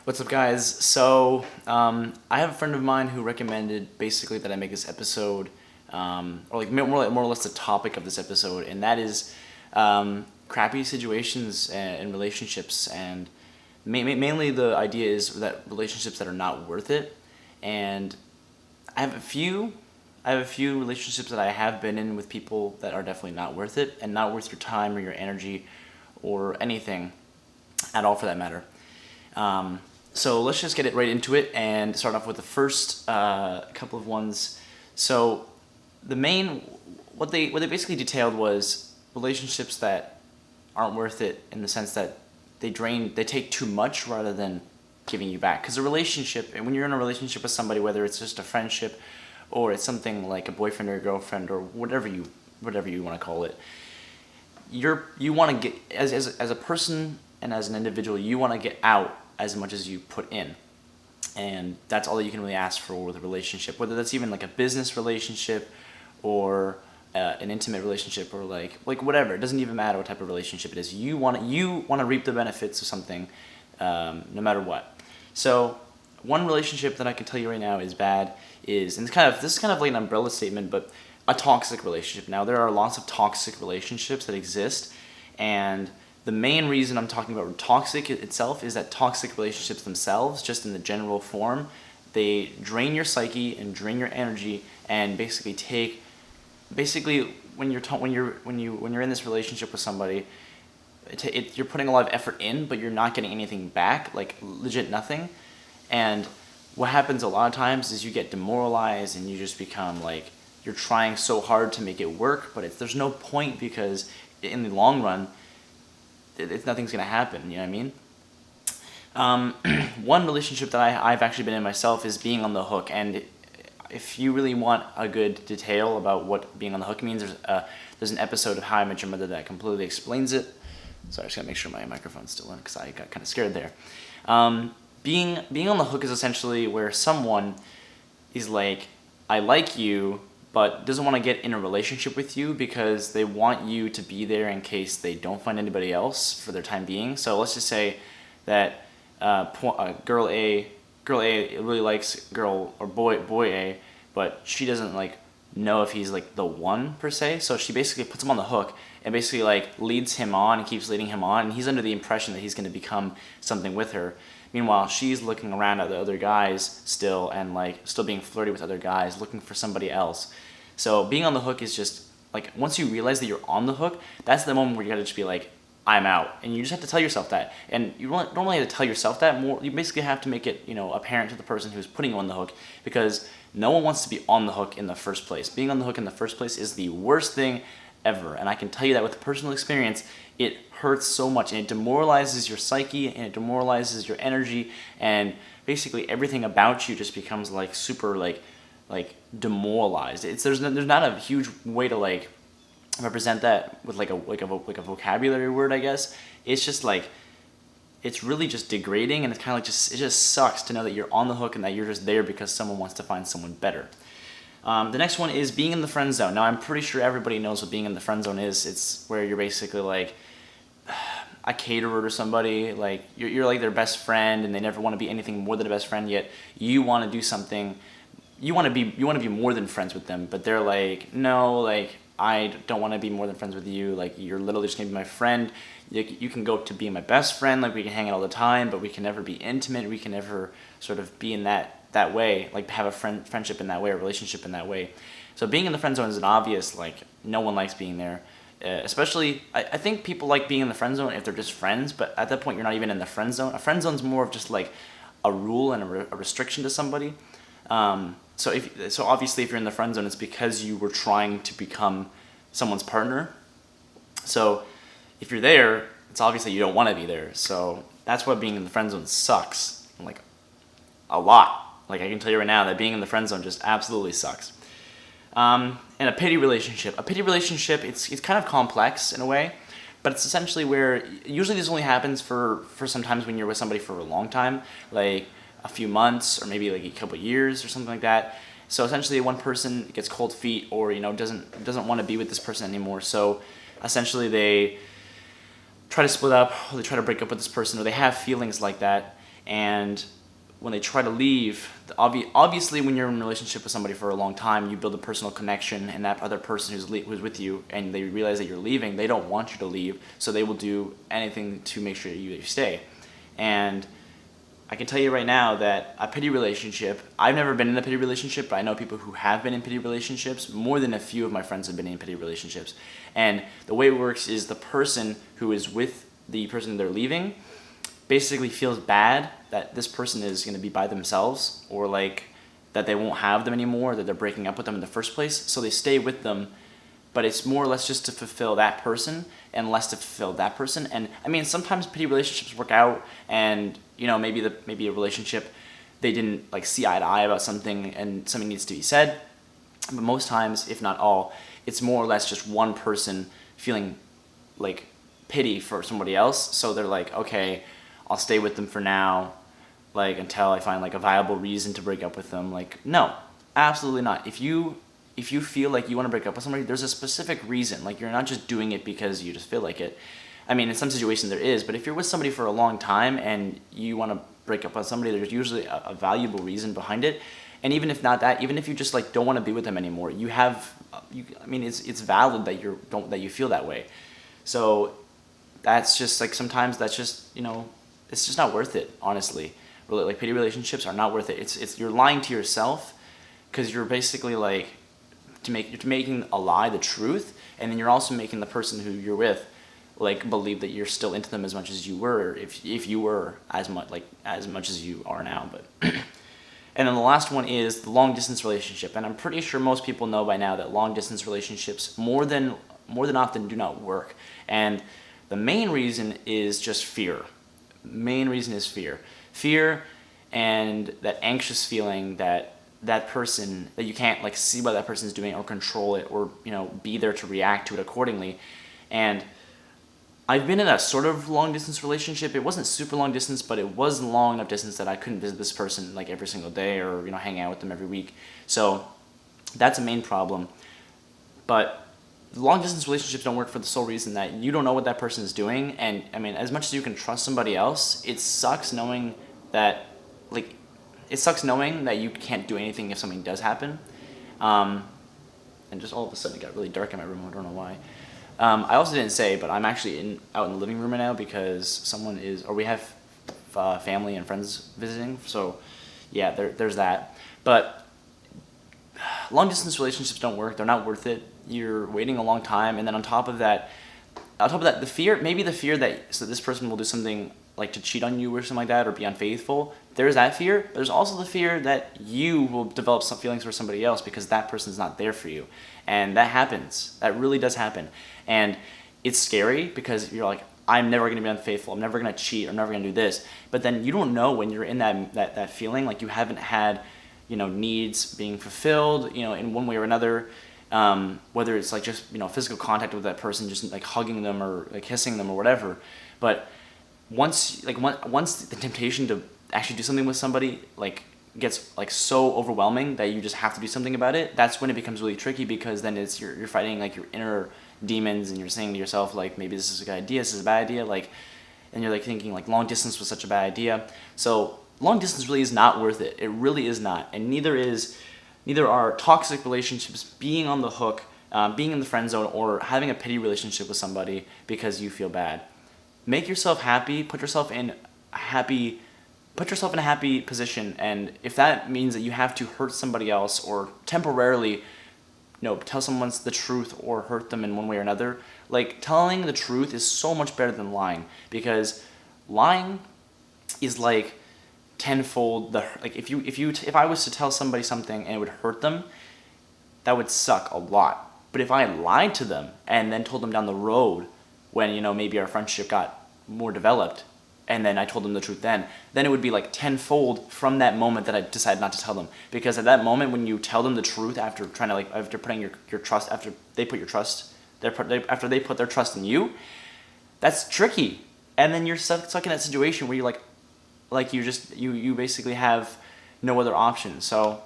What's up, guys? I have a friend of mine who recommended basically that I make this episode, or like more or less the topic of this episode, and that is crappy situations and relationships, and mainly the idea is that relationships that are not worth it. And I have a few, I have a few relationships that I have been in with people that are definitely not worth it, and not worth your time or your energy, or anything at all for that matter. So let's just get it right into it and start off with the first couple of ones. So the main what they basically detailed was relationships that aren't worth it, in the sense that they take too much rather than giving you back. Because a relationship, and when you're in a relationship with somebody, whether it's just a friendship or it's something like a boyfriend or a girlfriend or whatever you want to call it, you want to get, as a person and as an individual, you want to get out as much as you put in. And that's all that you can really ask for with a relationship, whether that's even like a business relationship or an intimate relationship, or like whatever. It doesn't even matter what type of relationship it is. You want to reap the benefits of something, no matter what. So one relationship that I can tell you right now is bad is, and this is kind of like an umbrella statement, but a toxic relationship. Now, there are lots of toxic relationships that exist, and the main reason I'm talking about toxic itself is that toxic relationships themselves, just in the general form, they drain your psyche and drain your energy, and basically when you're in this relationship with somebody, you're putting a lot of effort in, but you're not getting anything back, like legit nothing. And what happens a lot of times is you get demoralized, and you just become like, you're trying so hard to make it work, but there's no point, because in the long run, nothing's gonna happen. You know what I mean? One relationship that I've actually been in myself is being on the hook. And if you really want a good detail about what being on the hook means, there's an episode of How I Met Your Mother that completely explains it. So I just gotta make sure my microphone's still in, because I got kind of scared there. Being on the hook is essentially where someone is like, I like you, but doesn't want to get in a relationship with you because they want you to be there in case they don't find anybody else for their time being. So let's just say that girl A really likes girl or boy A, but she doesn't like know if he's like the one per se. So she basically puts him on the hook and basically like leads him on and keeps leading him on, and he's under the impression that he's going to become something with her. Meanwhile, she's looking around at the other guys still, and like still being flirty with other guys, looking for somebody else. So being on the hook is just like, once you realize that you're on the hook, that's the moment where you gotta just be like, I'm out. And you just have to tell yourself that. And you don't really have to tell yourself that. More, you basically have to make it, apparent to the person who's putting you on the hook, because no one wants to be on the hook in the first place. Being on the hook in the first place is the worst thing ever. And I can tell you that with personal experience. It hurts so much, and it demoralizes your psyche, and it demoralizes your energy, and basically everything about you just becomes like super like demoralized. There's not a huge way to like represent that with like a vocabulary word, I guess. It's just like, it's really just degrading, and it's kind of like it just sucks to know that you're on the hook and that you're just there because someone wants to find someone better. The next one is being in the friend zone. Now, I'm pretty sure everybody knows what being in the friend zone is. It's where you're basically like a caterer to somebody, like you're like their best friend, and they never want to be anything more than a best friend, yet you want to do something. You want to be more than friends with them, but they're like, no, like, I don't want to be more than friends with you. Like, you're literally just gonna be my friend. You can go to be my best friend, like we can hang out all the time, but we can never be intimate. We can never sort of be in that way, like have a friendship in that way, a relationship in that way. So being in the friend zone is an obvious, like, no one likes being there. Especially, I think people like being in the friend zone if they're just friends, but at that point you're not even in the friend zone. A friend zone is more of just like a rule and a restriction to somebody. So obviously if you're in the friend zone, it's because you were trying to become someone's partner. So if you're there, it's obviously you don't want to be there. So that's why being in the friend zone sucks, like a lot. Like, I can tell you right now that being in the friend zone just absolutely sucks. And a pity relationship. A pity relationship, it's kind of complex in a way, but it's essentially where usually this only happens for sometimes when you're with somebody for a long time, like a few months or maybe like a couple years or something like that. So essentially one person gets cold feet, or doesn't want to be with this person anymore. So essentially they try to split up, or they try to break up with this person, or they have feelings like that. and when they try to leave, obviously when you're in a relationship with somebody for a long time, you build a personal connection, and that other person who's with you, and they realize that you're leaving, they don't want you to leave, so they will do anything to make sure you stay. And I can tell you right now that a pity relationship, I've never been in a pity relationship, but I know people who have been in pity relationships. More than a few of my friends have been in pity relationships. And the way it works is the person who is with the person they're leaving basically feels bad that this person is going to be by themselves, or like that they won't have them anymore, that they're breaking up with them in the first place. So they stay with them, but it's more or less just to fulfill that person and less to fulfill that person. And I mean, sometimes pity relationships work out, and maybe a relationship, they didn't like see eye to eye about something and something needs to be said. But most times, if not all, it's more or less just one person feeling like pity for somebody else. So they're like, okay, I'll stay with them for now, like until I find like a viable reason to break up with them. Like, no, absolutely not. If you feel like you want to break up with somebody, there's a specific reason. Like, you're not just doing it because you just feel like it. I mean, in some situations there is, but if you're with somebody for a long time and you want to break up with somebody, there's usually a valuable reason behind it. And even if not that, even if you just like don't want to be with them anymore, it's valid that you feel that way. So that's just like, sometimes that's just, it's just not worth it, honestly. Really, like, pity relationships are not worth it. It's you're lying to yourself, because you're basically like you're making a lie the truth, and then you're also making the person who you're with like believe that you're still into them as much as you were, if you were as much as you are now. But and then the last one is the long distance relationship, and I'm pretty sure most people know by now that long distance relationships more than often do not work. And the main reason is just fear. Main reason is fear, and that anxious feeling that person, that you can't like see what that person's doing or control it, or be there to react to it accordingly. And I've been in a sort of long distance relationship. It wasn't super long distance, but it was long enough distance that I couldn't visit this person like every single day, or hang out with them every week. So that's a main problem. But long distance relationships don't work for the sole reason that you don't know what that person is doing. And I mean, as much as you can trust somebody else, it sucks knowing that you can't do anything if something does happen. And just all of a sudden it got really dark in my room. I don't know why. I also didn't say, but I'm actually out in the living room right now because we have family and friends visiting. So yeah, there's that. But long distance relationships don't work. They're not worth it. You're waiting a long time, and then on top of that, the fear that this person will do something like to cheat on you or something like that, or be unfaithful. There's that fear, but there's also the fear that you will develop some feelings for somebody else because that person's not there for you. And that happens. That really does happen. And it's scary because you're like, I'm never going to be unfaithful. I'm never going to cheat. I'm never going to do this. But then you don't know when you're in that feeling, like you haven't had, needs being fulfilled, in one way or another. Whether it's like just, physical contact with that person, just like hugging them or like kissing them or whatever. But once the temptation to actually do something with somebody like gets like so overwhelming that you just have to do something about it, that's when it becomes really tricky, because then you're fighting like your inner demons, and you're saying to yourself like, maybe this is a good idea, this is a bad idea, like, and you're like thinking like long distance was such a bad idea. So long distance really is not worth it. It really is not. And neither are toxic relationships, being on the hook, being in the friend zone, or having a pity relationship with somebody because you feel bad. Make yourself happy, put yourself in a happy position, and if that means that you have to hurt somebody else or temporarily tell someone the truth or hurt them in one way or another, like, telling the truth is so much better than lying, because lying is like tenfold if I was to tell somebody something and it would hurt them, that would suck a lot. But if I lied to them and then told them down the road, when maybe our friendship got more developed, and then I told them the truth, then it would be like tenfold from that moment that I decided not to tell them. Because at that moment, when you tell them the truth after putting your trust, after they put their trust in you, that's tricky. And then you're stuck in that situation where you're like you basically have no other option. So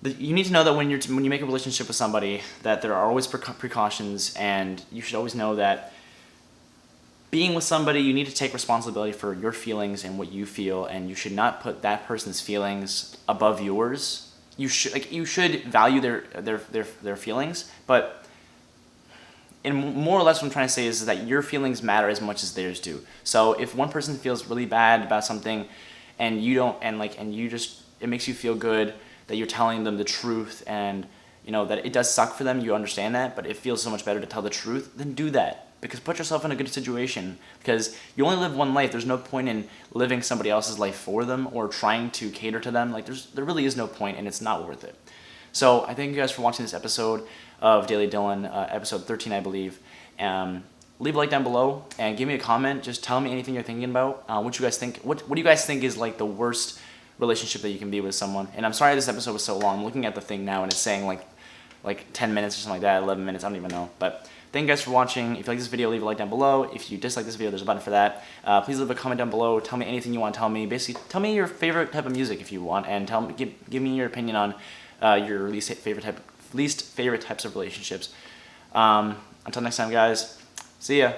you need to know that when you make a relationship with somebody, that there are always precautions, and you should always know that being with somebody, you need to take responsibility for your feelings and what you feel, and you should not put that person's feelings above yours. You should value their feelings, but more or less what I'm trying to say is that your feelings matter as much as theirs do. So if one person feels really bad about something, and you don't, and you just, it makes you feel good that you're telling them the truth, and that it does suck for them, you understand that, but it feels so much better to tell the truth, then do that. Because put yourself in a good situation, because you only live one life. There's no point in living somebody else's life for them or trying to cater to them. There really is no point, and it's not worth it. So I thank you guys for watching this episode of Daily Dylan, episode 13, I believe. Leave a like down below and give me a comment. Just tell me anything you're thinking about. What you guys think? What do you guys think is like the worst relationship that you can be with someone? And I'm sorry this episode was so long. I'm looking at the thing now and it's saying like 10 minutes or something like that, 11 minutes. I don't even know, but. Thank you guys for watching. If you like this video, leave a like down below. If you dislike this video, there's a button for that. Please leave a comment down below. Tell me anything you want to tell me. Basically, tell me your favorite type of music if you want, and give me your opinion on your least favorite types of relationships. Until next time, guys. See ya.